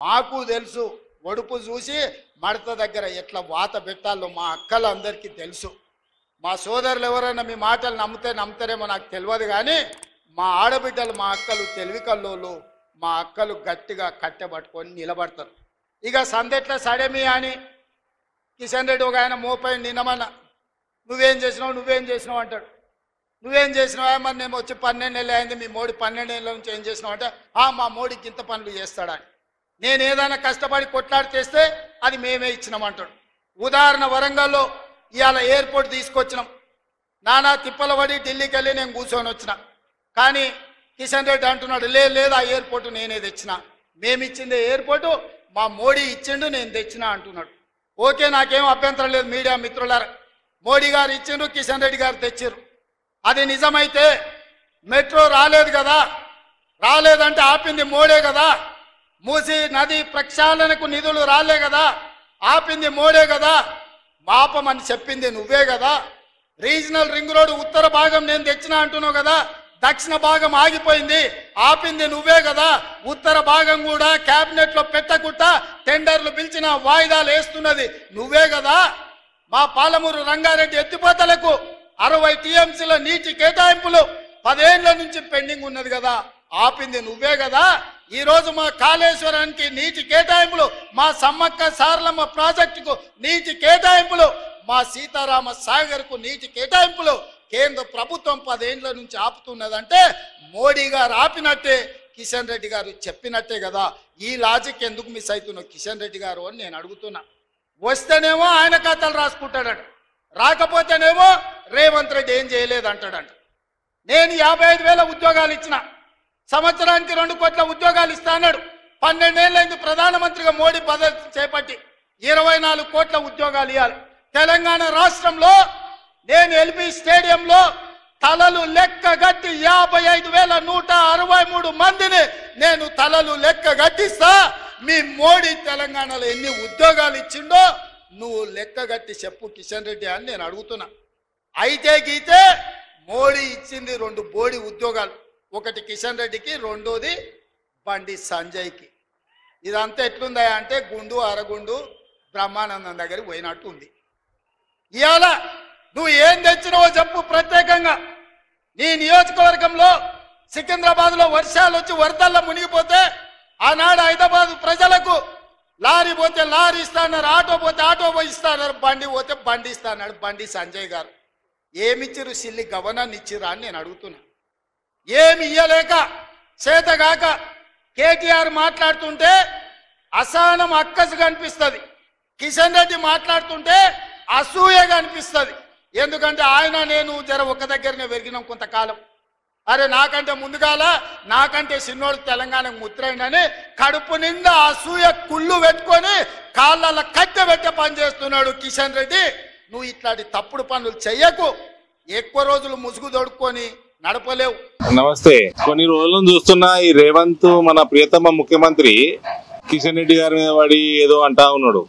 మాకు తెలుసు ఒడుపు చూసి మడత దగ్గర ఎట్లా వాత పెట్టాలో మా అక్కలందరికీ తెలుసు. మా సోదరులు ఎవరైనా మీ మాటలు నమ్ముతారేమో నాకు తెలియదు, కానీ మా ఆడబిడ్డలు మా అక్కలు తెలివి కల్లోళ్ళు, మా అక్కలు గట్టిగా కట్టెబట్టుకొని నిలబడతారు. ఇక సందెట్ల సడేమి అని కిషన్ రెడ్డి ఒక ఆయన మోపై నిన్నమన్న నువ్వేం చేసినావు అంటాడు. నువ్వేం చేసినావా? మరి నేను వచ్చి 12 నెలలు అయింది, మీ మోడీ 12 ఏళ్ళ నుంచి ఏం చేసినావు అంటే మా మోడీకి ఇంత పనులు చేస్తాడని. నేను ఏదైనా కష్టపడి కొట్లాడి చేస్తే అది మేమే ఇచ్చినామంటాడు. ఉదాహరణ వరంగల్లో ఇవాళ ఎయిర్పోర్ట్ తీసుకొచ్చినాం. నానా తిప్పల పడి ఢిల్లీకి వెళ్ళి నేను కూర్చొని వచ్చిన. కానీ కిషన్ రెడ్డి అంటున్నాడు లేదు ఆ ఎయిర్పోర్టు నేనే తెచ్చిన, మేమిచ్చింది ఎయిర్పోర్టు మా మోడీ ఇచ్చిండు నేను తెచ్చిన అంటున్నాడు. ఓకే, నాకేం అభ్యంతరం లేదు. మీడియా మిత్రులారా, మోడీ గారు ఇచ్చిండ్రు, కిషన్ రెడ్డి గారు తెచ్చిర్రు. అది నిజమైతే మెట్రో రాలేదు కదా, రాలేదంటే ఆపింది మోడే కదా. మూసి నది ప్రక్షాళనకు నిధులు రాలే కదా, ఆపింది మోడే కదా. మాపమని చెప్పింది నువ్వే కదా. రీజనల్ రింగ్ రోడ్ ఉత్తర భాగం నేను తెచ్చిన అంటున్నావు కదా, దక్షిణ భాగం ఆగిపోయింది, ఆపింది నువ్వే కదా. ఉత్తర భాగం కూడా క్యాబినెట్ లో పెట్టకుండా టెండర్లు పిలిచిన వాయిదాలు వేస్తున్నది నువ్వే కదా. మా పాలమూరు రంగారెడ్డి ఎత్తిపోతలకు 60 టీఎంసీల నీటి కేటాయింపులు 10 ఏళ్ల నుంచి పెండింగ్ ఉన్నది కదా, ఆపింది నువ్వే కదా. ఈ రోజు మా కాళేశ్వరానికి నీటి కేటాయింపులు, మా సమ్మక్క సారలమ్మ ప్రాజెక్టుకు నీటి కేటాయింపులు, మా సీతారామ సాగర్ కు నీటి కేటాయింపులు కేంద్ర ప్రభుత్వం 10 ఏళ్ల నుంచి ఆపుతున్నదంటే మోడీ గారు ఆపినట్టే, కిషన్ రెడ్డి గారు చెప్పినట్టే కదా. ఈ లాజిక్ ఎందుకు మిస్ అవుతున్నావు కిషన్ రెడ్డి గారు అని నేను అడుగుతున్నా. వస్తేనేమో ఆయన కథలు రాసుకుంటాడంట, రాకపోతేనేమో రేవంత్ రెడ్డి ఏం చేయలేదు అంటాడంట. నేను 55,000 ఉద్యోగాలు ఇచ్చిన, సంవత్సరానికి 2 కోట్ల ఉద్యోగాలు ఇస్తా అన్నాడు. 12 ఏళ్ళైంది ప్రధానమంత్రిగా మోడీ పదవి చేపట్టి 24 కోట్ల ఉద్యోగాలు ఇవ్వాలి. తెలంగాణ రాష్ట్రంలో నేను ఎల్బీ స్టేడియంలో తలలు లెక్క గట్టి 55,163 మందిని నేను తలలు లెక్క గట్టిస్తా. మీ మోడీ తెలంగాణలో ఎన్ని ఉద్యోగాలు ఇచ్చిండో నువ్వు లెక్క గట్టి చెప్పు కిషన్ రెడ్డి అని నేను అడుగుతున్నా. అయితే గీతే మోడీ ఇచ్చింది 2 బోడి ఉద్యోగాలు, ఒకటి కిషన్ రెడ్డికి, రెండోది బండి సంజయ్కి. ఇదంతా ఎట్లుందా అంటే గుండు అరగుండు బ్రహ్మానందం దగ్గరికి పోయినట్టు ఉంది. ఇవాళ నువ్వు ఏం తెచ్చినావో చెప్పు. ప్రత్యేకంగా నీ నియోజకవర్గంలో సికింద్రాబాద్లో వర్షాలు వచ్చి వరదల్లో మునిగిపోతే ఆనాడు హైదరాబాద్ ప్రజలకు లారీ పోతే లారీ ఇస్తాన్నారు, ఆటో పోతే ఆటో ఇస్తాన్నారు, బండి పోతే బండి ఇస్తాన్నాడు బండి సంజయ్ గారు. ఏమిచ్చిరు? సిల్లి గవర్నర్ ఇచ్చిరా అని నేను అడుగుతున్నా. ఏమి ఇయ్యలేక చేతగాక కేటీఆర్ మాట్లాడుతుంటే అసహనం అక్కసుగా అనిపిస్తుంది, కిషన్ రెడ్డి మాట్లాడుతుంటే అసూయగా అనిపిస్తుంది. ఎందుకంటే ఆయన నేను జర ఒక దగ్గరనే పెరిగినాం కొంతకాలం. అరే నాకంటే ముందుగాల నాకంటే చిన్నోడు తెలంగాణకు ముద్రైందని కడుపు నిండా అసూయ కుళ్ళు పెట్టుకొని కాళ్ళ కట్టె పెట్టే పని చేస్తున్నాడు కిషన్ రెడ్డి. నువ్వు ఇట్లాంటి తప్పుడు పనులు చెయ్యకు, ఎక్కువ రోజులు ముసుగు దొడుక్కొని నడపలేవు. నమస్తే. కొన్ని రోజులను చూస్తున్నా ఈ రేవంత్ మన ప్రియతమ ముఖ్యమంత్రి కిషన్ రెడ్డి గారి మీద వాడి ఏదో అంటా ఉన్నాడు.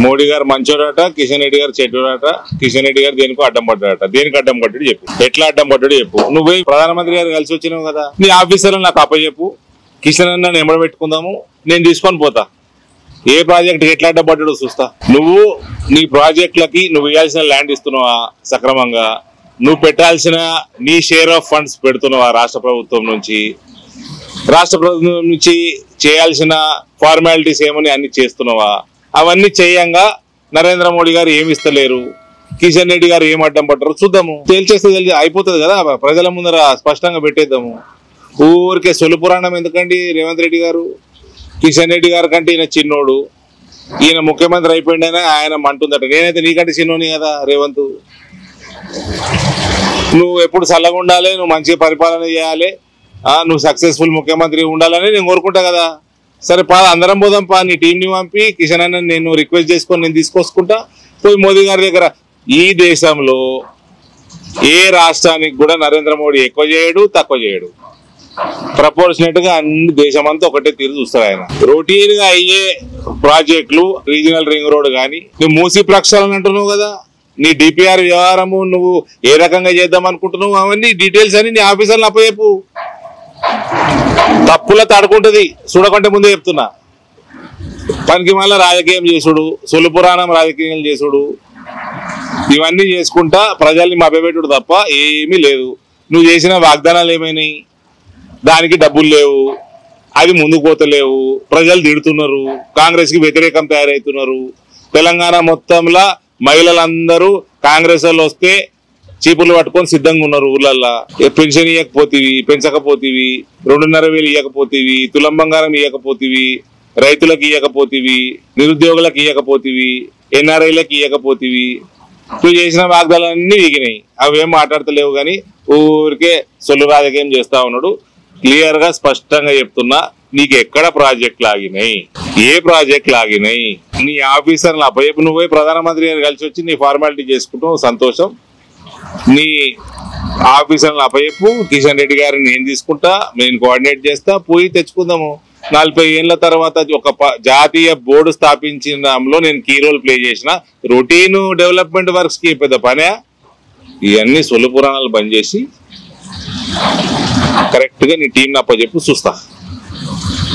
మోడీ గారు మంచోడట, కిషన్ రెడ్డి గారు చెడ్డోడట, కిషన్ రెడ్డి గారు దేనికో అడ్డం పడ్డాడట. దేనికి అడ్డం పడ్డాడు చెప్పు, ఎట్లా అడ్డం పడ్డాడు చెప్పు. నువ్వే ప్రధానమంత్రి గారు కలిసి వచ్చినావు కదా, నీ ఆఫీసర్లు నాకు అప్పచెప్పు, కిషన్ అన్న ఎంబడ పెట్టుకుందాము, నేను తీసుకొని పోతా. ఏ ప్రాజెక్ట్ ఎట్లా అడ్డం పడ్డాడో చూస్తా. నువ్వు నీ ప్రాజెక్టులకి నువ్వు ఇవ్వాల్సిన ల్యాండ్ ఇస్తున్నావా సక్రమంగా, నువ్వు పెట్టాల్సిన నీ షేర్ ఆఫ్ ఫండ్స్ పెడుతున్నావా రాష్ట్ర ప్రభుత్వం నుంచి, రాష్ట్ర ప్రభుత్వం నుంచి చేయాల్సిన ఫార్మాలిటీస్ ఏమని అన్ని చేస్తున్నావా, అవన్నీ చేయంగా నరేంద్ర మోడీ గారు ఏమి ఇస్తలేరు, కిషన్ రెడ్డి గారు ఏం అడ్డం పడ్డారు చూద్దాము. తేల్చేస్తే అయిపోతుంది కదా, ప్రజల ముందర స్పష్టంగా పెట్టేద్దాము. ఊరికే సొలు పురాణం ఎందుకండి రేవంత్ రెడ్డి గారు. కిషన్ రెడ్డి గారి కంటే ఈయన చిన్నోడు, ఈయన ముఖ్యమంత్రి అయిపోయిందనే ఆయన అంటుందట. నేనైతే నీకంటే చిన్నోని కదా రేవంత్. నువ్వు ఎప్పుడు చల్లగా ఉండాలి, నువ్వు మంచిగా పరిపాలన చేయాలి, నువ్వు సక్సెస్ఫుల్ ముఖ్యమంత్రి ఉండాలని నేను కోరుకుంటా కదా. సరే పా, అందరం పోదాం పా, నీ టీంని పంపి కిషన్ అన్న నేను రిక్వెస్ట్ చేసుకొని నేను తీసుకొచ్చుకుంటా. పోయి మోదీ గారి దగ్గర. ఈ దేశంలో ఏ రాష్ట్రానికి కూడా నరేంద్ర మోడీ ఎక్కువ చేయడు తక్కువ చేయడు, ప్రపోర్షనేట్ గా అన్ని దేశమంతా ఒకటే తీరు చూస్తాడు ఆయన. రొటీన్ గా అయ్యే ప్రాజెక్టులు, రీజనల్ రింగ్ రోడ్ కానీ, నువ్వు మూసీ ప్రక్షాళన అంటున్నావు కదా, నీ డిపిఆర్ వ్యవహారము నువ్వు ఏ రకంగా చేద్దాం అనుకుంటున్నావు, అవన్నీ డీటెయిల్స్ అని నీ ఆఫీసర్లు అప్పచెప్పు. తప్పుల తడుకుంటది చూడకంటే ముందే చెప్తున్నా. పనికి మళ్ళీ రాజకీయం చేసుడు, సొలు పురాణం రాజకీయం చేసుడు, ఇవన్నీ చేసుకుంటా ప్రజల్ని మభ్యపెట్టుడు తప్ప ఏమీ లేదు. నువ్వు చేసిన వాగ్దానాలు ఏమైనాయి? దానికి డబ్బులు లేవు, అది ముందుకు పోతలేవు, ప్రజలు తిడుతున్నారు, కాంగ్రెస్కి వ్యతిరేకం తయారవుతున్నారు. తెలంగాణ మొత్తంలో మహిళలందరూ కాంగ్రెస్ వాళ్ళు వస్తే చీపులు పట్టుకొని సిద్ధంగా ఉన్నారు. ఊళ్ళల్లో పెన్షన్ ఇవ్వకపోతేవి, పెంచకపోతేవి, 2,500 ఇవ్వకపోతేవి, తులం బంగారం ఇవ్వకపోతేవి, రైతులకు ఇవ్వకపోతేవి, నిరుద్యోగులకు ఇవ్వకపోతేవి, ఎన్ఆర్ఐలకు ఇవ్వకపోతేవి. నువ్వు చేసిన వాగ్దానాలన్నీ వీగినాయి. అవేం మాట్లాడతలేవు కానీ ఊరికే సొల్లు రాజకీయం చేస్తా ఉన్నాడు. క్లియర్ గా స్పష్టంగా చెప్తున్నా, నీకు ఎక్కడ ప్రాజెక్టులు ఆగినాయి, ఏ ప్రాజెక్టులు ఆగినాయి? నీ ఆఫీసర్లు అప్పయ్యపు నువ్వే ప్రధానమంత్రి గారు కలిసి వచ్చి నీ ఫార్మాలిటీ చేసుకుంటావు, సంతోషం. నీ ఆఫీసర్లు అప్పయ్యపు కిషన్ రెడ్డి గారిని నేను తీసుకుంటా, నేను కోఆర్డినేట్ చేస్తా, పోయి తెచ్చుకుందాము. 40 ఏళ్ల తర్వాత ఒక జాతీయ బోర్డు స్థాపించడంలో నేను కీ రోల్ ప్లే చేసిన. రొటీన్ డెవలప్మెంట్ వర్క్స్ కి పెద్ద పనే. ఇవన్నీ సొల్లు పురాణాలు బంద్ చేసి కరెక్ట్ గా నీ టీం అప్పచెప్పు, చూస్తా.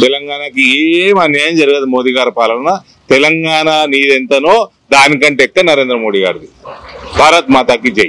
తెలంగాణకి ఏం అన్యాయం జరగదు. మోదీ గారి పాలన తెలంగాణ నీదెంతనో దానికంటే ఎక్కువ నరేంద్ర మోడీ గారిది. భారత్ మాతాకి జై.